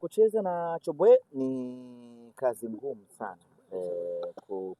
Kucheza na Chobwe ni kazi ngumu sana.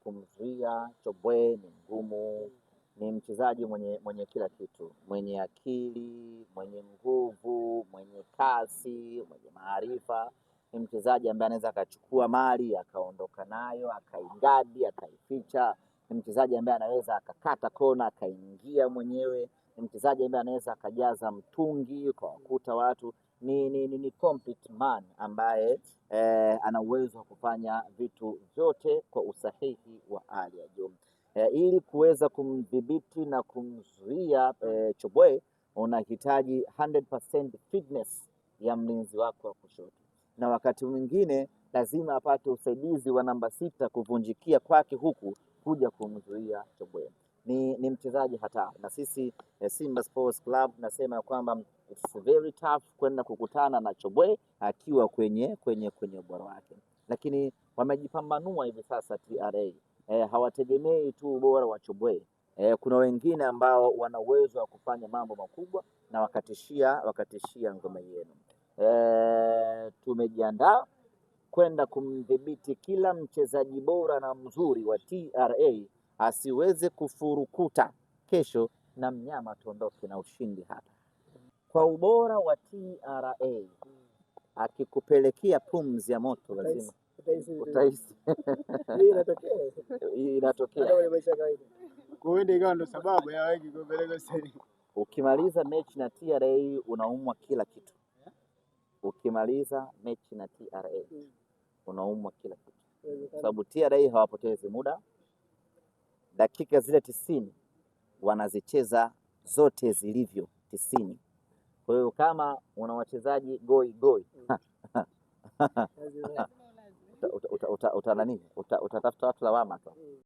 Kumzuia Chobwe ni ngumu. Ni mchezaji mwenye kila kitu, mwenye akili, mwenye nguvu, mwenye kasi, mwenye maarifa. Ni mchezaji ambaye anaweza akachukua mali akaondoka nayo, akaigadi, akaificha. Ni mchezaji ambaye anaweza akakata kona akaingia mwenyewe. Ni mchezaji ambaye anaweza akajaza mtungi kwa wakuta watu. Ni complete man ambaye ana uwezo wa kufanya vitu vyote kwa usahihi wa hali ya juu. Ili kuweza kumdhibiti na kumzuia Chobwe unahitaji 100% fitness ya mlinzi wako wa kushoto, na wakati mwingine lazima apate usaidizi wa namba 6 kuvunjikia kwake huku kuja kumzuia Chobwe. Ni mchezaji hatari, na sisi Simba Sports Club nasema kwamba it's very tough kwenda kukutana na Chobwe akiwa kwenye ubora wake, lakini wamejipambanua hivi sasa TRA. Hawategemei tu ubora wa Chobwe. Kuna wengine ambao wana uwezo wa kufanya mambo makubwa na wakatishia ngome yenu. Tumejiandaa kwenda kumdhibiti kila mchezaji bora na mzuri wa TRA asiweze kufurukuta kesho na mnyama tuondoke na ushindi hapa. Kwa ubora wa TRA akikupelekea pumzi ya moto lazima utahisi. Inatokea. Kuende ikawa ndo sababu ya wengi kupeleka sasa. Ukimaliza mechi na TRA unaumwa kila kitu. Ukimaliza mechi na TRA unaumwa kila kitu, sababu TRA hawapotezi muda. Dakika zile 90 wanazicheza zote zilivyo 90. Kwa hiyo kama una wachezaji goi utatafuta watu lawama tu.